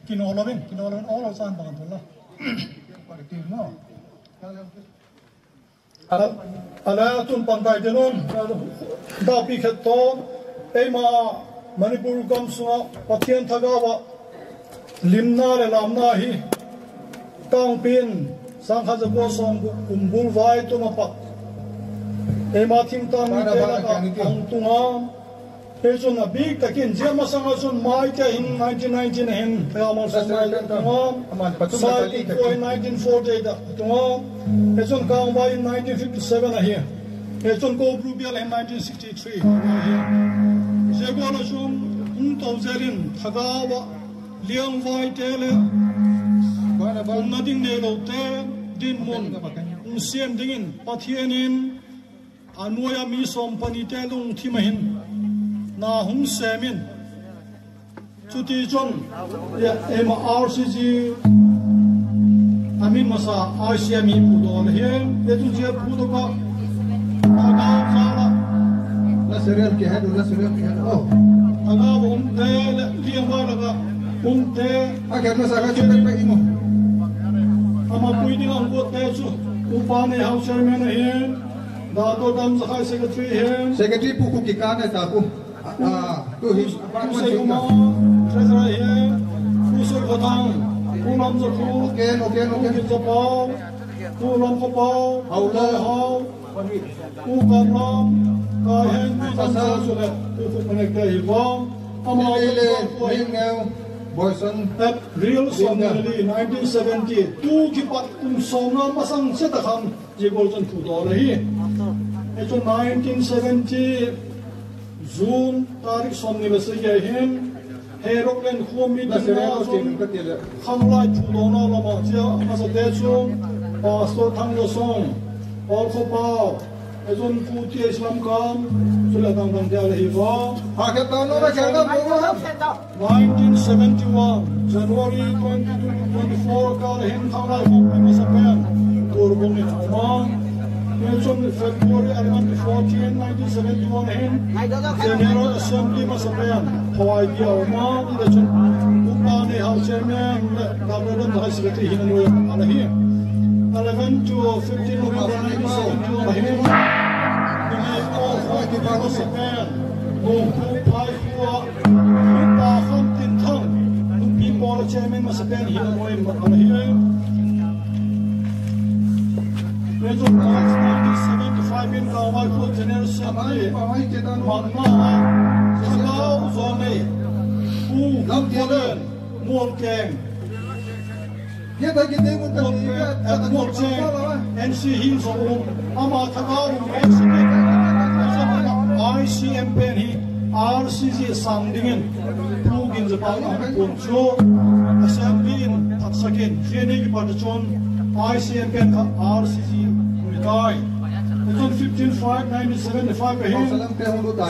kinolovin all san bang tola ala tun pangkai denon da pi khetto ema manipur gamsuwa pathian thagawa limna le lamna hi tangpin sangkha jabo song kumbul vai to mapa ema thim tam ni te la ang tunga pejon na big takin jema sanga sun mai ta in 1919 hen pama samai tunga sai ko 1940 da tunga pejon kaung bai in 1957 a here pejon ko brubial in 1963 jego la sun to zerin thagawa liang vai tele nading ne lo te din mon siam dingin pathianin anuya mi som pani te lung thimahin na hum semin chuti chon ya MRCG amin masa ICM pudol he etu je pudo ka aga sala la serial ke hai la serial ke hai oh aga hum te liang laga hum te aga masa ka chuti pa imo ama puiding ang ko te chu upane house chairman he dato dam sakai secretary puku kikana ta pu tu hi sekuma treasurer he usul kotang ulam zo khu okay zapao ulam kopao haula hau ukamlam ka hen sa sule tu connect hi bom ama le hingel boyson at real somali 1970 tu ki pat sona masang seta kham je bolton khu do rahi eto 1970 June tarik somni bese yahin aeroplane khumi dina khamlai chudona lama ja asa dechu pastor thanglo song all for power ezon puti islam kam sulatang dang dia lehi wa haketano na khana 1971 January 2024 ka hin khamlai khumi masapan turbong in Oman February 14, 1971 hin General Assembly masapayan Hawaii dia Oman ida chun upani house chairman Governor High Secretary hinanoy alahi 11 to 15 November 1971 hin all Hawaii masapayan nung pai kuwa ita kham tintang nung people chairman masapayan hinanoy alahi Major March 1975 in Kawai Ko General Assembly Magna Sagao Zone U Polen Molkeng Molkeng NC Hills Ama Tagaw ICM Pen Hi RCG Sangdingen Pugin Zapang Puncho Assembly in Tatsakin Jenig Padachon ICM Pen RCG die. It's on 15/5/1975 ahin.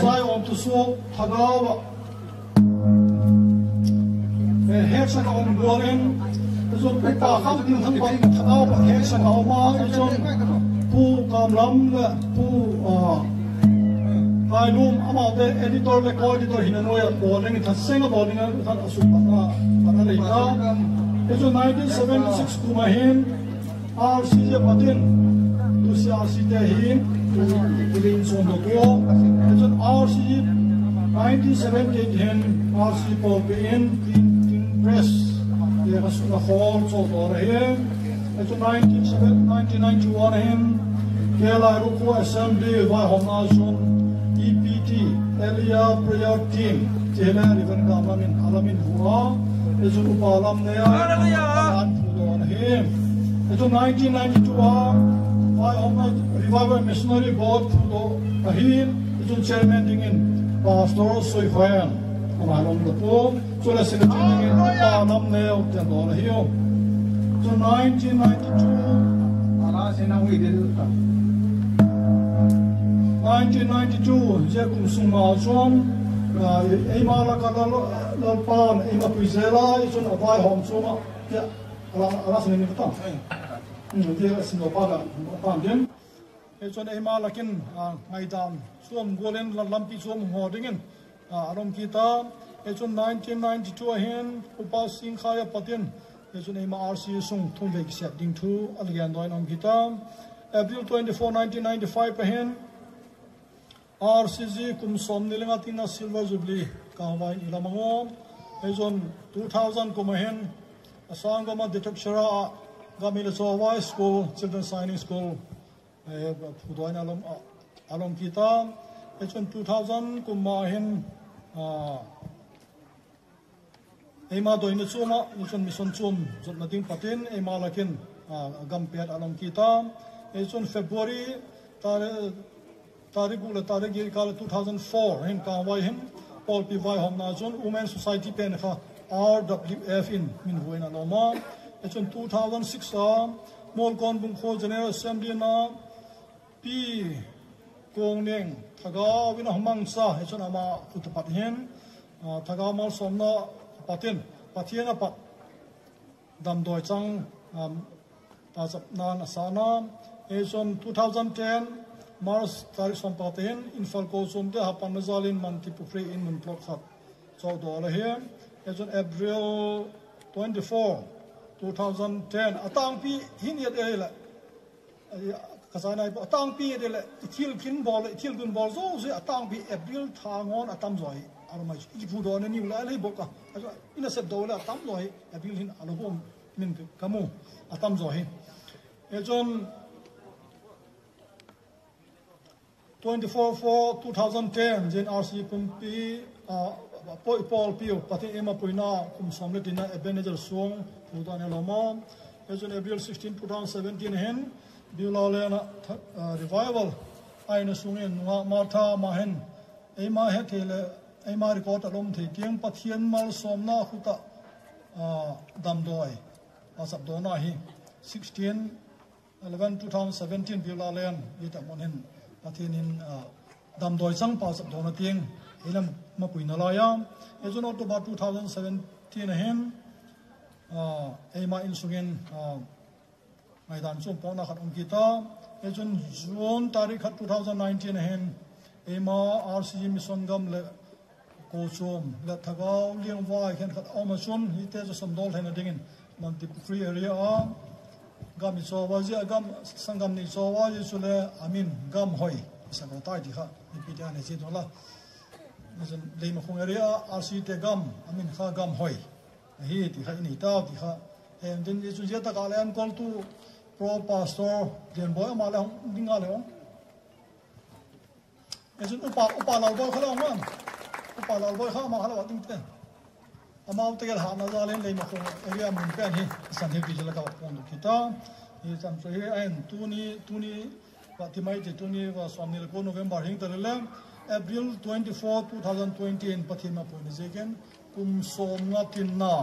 Sai on to so Tagawa. Hexan on Goren. It's on Pipa Hamdin Hampak Tagawa Hexan Alma. It's on Pu Kamlam Pu Kailum Ama the editor the co-editor Hinanoya Boring it has sing about it and Asupana Panalika. It's on 1976 Kumahin. RCJ Patin. RCJ hin Green Zone Go it's an RCJ 1978 hin RCJ Pin Press there was a hall so for him it's a 1991 hin Kela Ruko Assembly by Homazon EPT Elia Prayer Team Jela Riven Alamin Hura it's a Upalam Nea on him it's a 1992 Revival Missionary Board to Ahir, the chairman in Pastor Soy Hoyan, along the pool, so the secretary in Panam Nail, and all here. So 1992, Jacob Sumazon, Emala Kalpan, Ema Pizela, is on a by home soma. Alas in the town. Dia sinopada panggen chon ema lakin ngai dam som golen lampi som hodingen arom kita Ejun 1992 hen upa sing khaya patin ejun ema RC sung thung ve set ding thu alian doin om kita April 24 1995 hen RCG kum som nilenga tina silver jubilee kawai ilamango ejun 2000 kum hen asang gama detok shara gamile sowa school children signing school pudoin alom kita ejun 2000 kum ma hen ema doina chuma mission mission chum jot nating patin ema lakin gampet alom kita ejun February tarikh 2004 hin kawai hin Paul P. Vai hom na chun Women Society pen kha RWF in min huina loma ejun 2006 Molkon bung kho General Assembly na P Kongneng thaga wina homang sa ejun ama utpat hin thaga mal somna patin pathiana pat dam doi chang ta sap nan asana ejun 2010 Mars tarikh som patin infal ko som de hapan nazalin manti pufre in mun plot khat so do la he ejun April 24 2010 atang pi hin yet ele kasana ipo atang pi ele thil kin bol thil gun bol zo se atang pi April thangon atam zoi armai i pu do na ni la le boka ina se do la atam zoi April hin alobom min kamu atam zoi ejun 24/4/2010 Jen RC Pumpi Paul Pio Pati Emma Puina kum somletina Ebenezer Song Pudane Loma Ejun April 16 2017 hen Bilalena revival aina sungen nga Martha Mahen Emma hetele Emma record alom the tiang pathian mal somna khuta damdoi asap dona hi 16/11/2017 Bilalen ita monen patinin damdoi sang pa sap dona tiang elam mapuina la ya ejun October 2017 hen ema insungen maidan chum pona khat kita ejun June tarikh 2019 hen ema RCG mission gam le ko chum le thagau liang vai khen khat oma chum hite jo samdol thena dingin manti free area gam so waji gam sangam ni so waji chule amin gam hoi sangam tai di kha ni pidia ne chi dola ejun leima khong area RC te gam amin kha gam hoi hi ti kha ni ta ti kha em din ju je ta ka len kol tu pro pastor den boy ma la dinga le ejun upa la boy khala man upa la boy kha ma khala ding te amau te ha na za len leima khong area mun pen hi san he bi je la ka pon kita hi sam so he en tu ni wa ti mai te tu ni wa swamni ko November hing ta le April 24 2020 in Pathima Point Zegen kum som nga tin na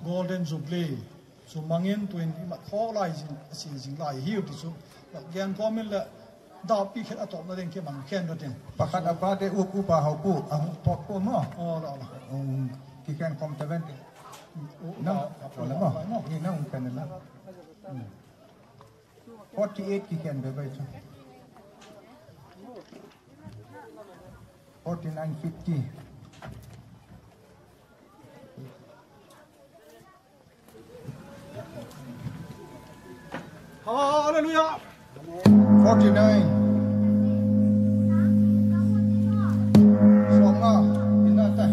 Golden Jubilee so mangin 20 ma kho lai jing lai hi ti su gen komen la da pi khet atop na den ke mang ken do den pakhat apa de uku pa hau pu ang tot ko no la ki ken kom 70 no la mo ni na un ken la 48 ki ken be bai chu 4950 Hallelujah 49 Songa inata